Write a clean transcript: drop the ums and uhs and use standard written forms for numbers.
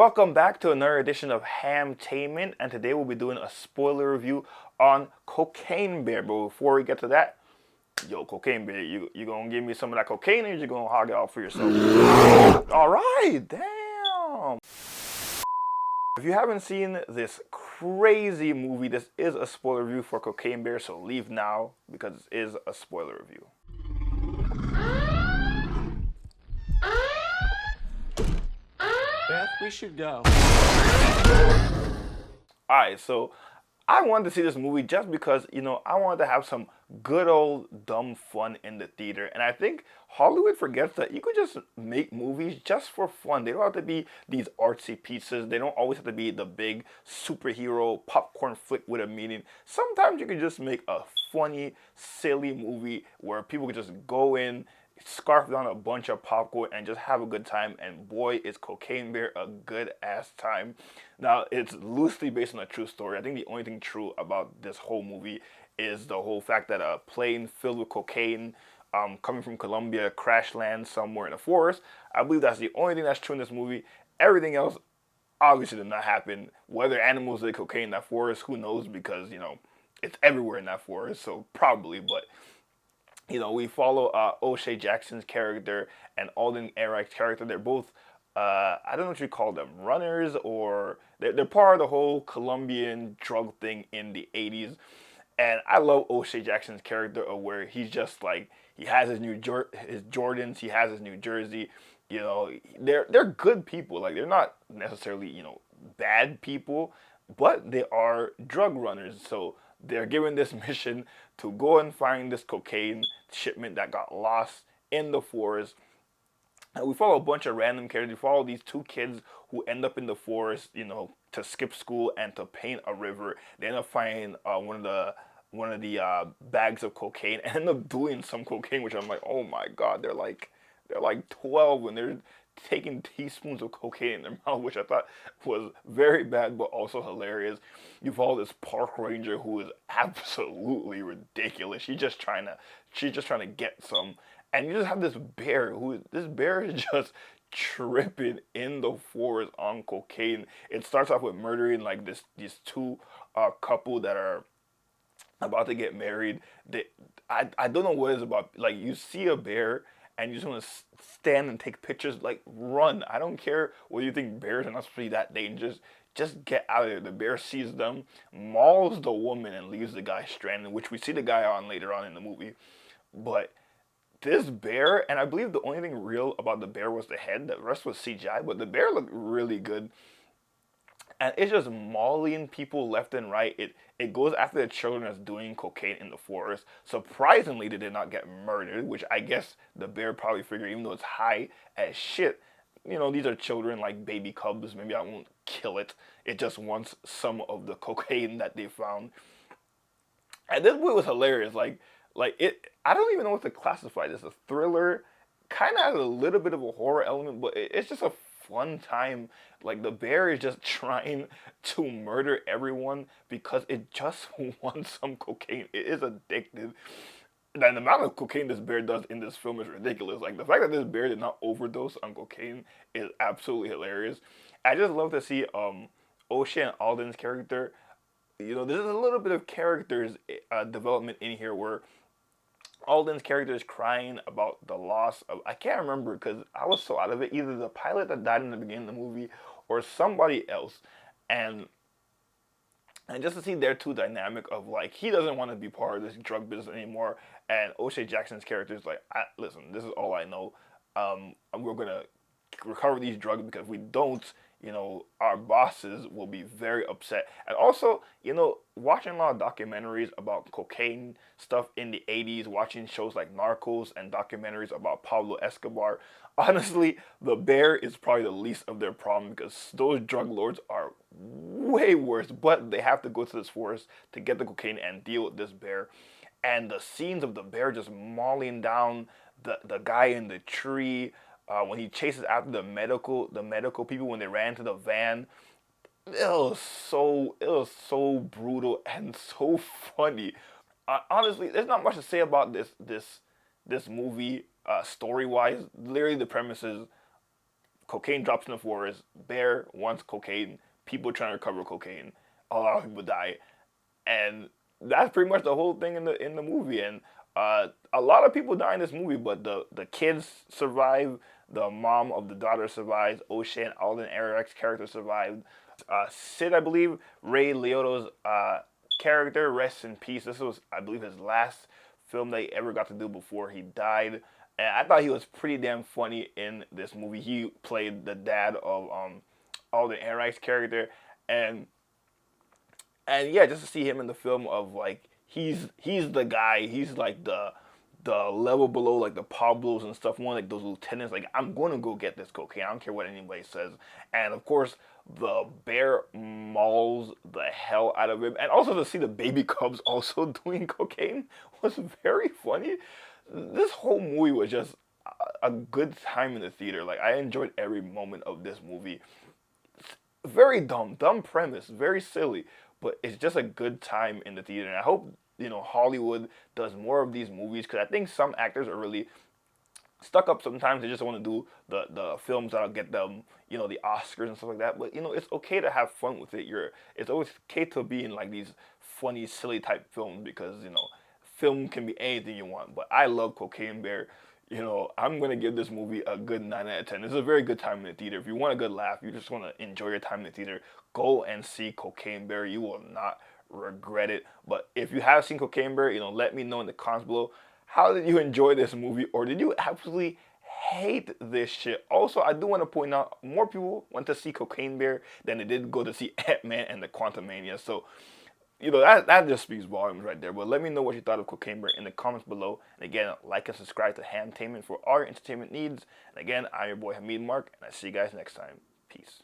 Welcome back to another edition of Hamtainment, and today we'll be doing a spoiler review on Cocaine Bear. But before we get to that, yo, Cocaine Bear, you gonna give me some of that cocaine, or you gonna hog it out for yourself? All right, damn. If you haven't seen this crazy movie, this is a spoiler review for Cocaine Bear, so leave now because it is a spoiler review. Beth, we should go. Alright, so I wanted to see this movie just because, I wanted to have some good old dumb fun in the theater. And I think Hollywood forgets that you could just make movies just for fun. They don't have to be these artsy pieces. They don't always have to be the big superhero popcorn flick with a meaning. Sometimes you can just make a funny, silly movie where people can just go in, scarf down a bunch of popcorn and just have a good time. And boy, is Cocaine Bear a good ass time. Now, it's loosely based on a true story. I think the only thing true about this whole movie is the whole fact that a plane filled with cocaine coming from Colombia crash lands somewhere in the forest. I believe that's the only thing that's true in this movie. Everything else obviously did not happen. Whether animals did cocaine in that forest, who knows, because it's everywhere in that forest, so probably. But we follow O'Shea Jackson's character and Alden Ehrenreich's character. They're both, I don't know what you call them, runners, or they're part of the whole Colombian drug thing in the 80s. And I love O'Shea Jackson's character, where he's just like, he has his his Jordans, he has his New Jersey. They're good people. Like, they're not necessarily, bad people, but they are drug runners. So they're given this mission to go and find this cocaine shipment that got lost in the forest. And we follow a bunch of random characters. We follow these two kids who end up in the forest, to skip school and to paint a river. They end up finding one of the bags of cocaine and end up doing some cocaine, which I'm like, oh my god, they're like 12 and they're taking teaspoons of cocaine in their mouth, which I thought was very bad but also hilarious. You follow this park ranger who is absolutely ridiculous. She's just trying to get some, and you just have this bear is just tripping in the forest on cocaine. It starts off with murdering like these two couple that are about to get married. I don't know what it's about. Like, you see a bear and you just want to stand and take pictures. Like, run. I don't care whether you think bears are not supposed to be that dangerous. Just get out of there. The bear sees them, mauls the woman, and leaves the guy stranded, which we see the guy on later on in the movie. But this bear, and I believe the only thing real about the bear was the head. The rest was CGI, but the bear looked really good. And it's just mauling people left and right. It goes after the children that's doing cocaine in the forest. Surprisingly, they did not get murdered, which I guess the bear probably figured, even though it's high as shit, these are children, like baby cubs. Maybe I won't kill it. It just wants some of the cocaine that they found. And this movie was hilarious. I don't even know what to classify this. A thriller, kind of has a little bit of a horror element, but it's just a fun time. Like, the bear is just trying to murder everyone because it just wants some cocaine. It is addicted. And the amount of cocaine this bear does in this film is ridiculous. Like, the fact that this bear did not overdose on cocaine is absolutely hilarious. I just love to see O'Shea and Alden's character. There's a little bit of characters development in here where Alden's character is crying about the loss of, I can't remember because I was so out of it, either the pilot that died in the beginning of the movie or somebody else. And just to see their two dynamic of, like, he doesn't want to be part of this drug business anymore, and O'Shea Jackson's character is like, listen, this is all I know. We're going to recover these drugs, because if we don't, our bosses will be very upset. And also, watching a lot of documentaries about cocaine stuff in the 80s, watching shows like Narcos and documentaries about Pablo Escobar, honestly, the bear is probably the least of their problem, because those drug lords are way worse, but they have to go to this forest to get the cocaine and deal with this bear. And the scenes of the bear just mauling down the guy in the tree, when he chases after the medical people when they ran to the van, it was so brutal and so funny. Honestly, there's not much to say about this movie story wise. Literally, the premise is cocaine drops in the forest. Bear wants cocaine. People trying to recover cocaine. A lot of people die, and that's pretty much the whole thing in the movie. And a lot of people die in this movie, but the kids survive. The mom of the daughter survives. O'Shea and Alden Ehrenreich's character survived. Sid, I believe, Ray Liotta's character, rest in peace. This was, I believe, his last film that he ever got to do before he died. And I thought he was pretty damn funny in this movie. He played the dad of Alden Ehrenreich's character, and yeah, just to see him in the film of like he's the guy. He's like the level below like the Pablos and stuff. One like those lieutenants. Like I'm gonna go get this cocaine. I don't care what anybody says. And of course, the bear mauls the hell out of him. And also to see the baby cubs also doing cocaine was very funny. This whole movie was just a good time in the theater. Like I enjoyed every moment of this movie. Very dumb premise, very silly, but it's just a good time in the theater. And I hope Hollywood does more of these movies because I think some actors are really stuck up sometimes. They just want to do the films that'll get them the Oscars and stuff like that. But it's okay to have fun with it. It's always okay to be in like these funny, silly type films because film can be anything you want. But I love Cocaine Bear. I'm gonna give this movie a good 9 out of 10. It's a very good time in the theater. If you want a good laugh, you just want to enjoy your time in the theater, go and see Cocaine Bear. You will not regret it. But if you have seen Cocaine Bear, let me know in the comments below. How did you enjoy this movie, or did you absolutely hate this shit? Also, I do want to point out more people went to see Cocaine Bear than they did go to see Ant-Man and the Quantumania. So, that just speaks volumes right there. But let me know what you thought of Cocaine Bear in the comments below. And again, like and subscribe to Hamtainment for all your entertainment needs. And again, I'm your boy Hamid Mark, and I see you guys next time. Peace.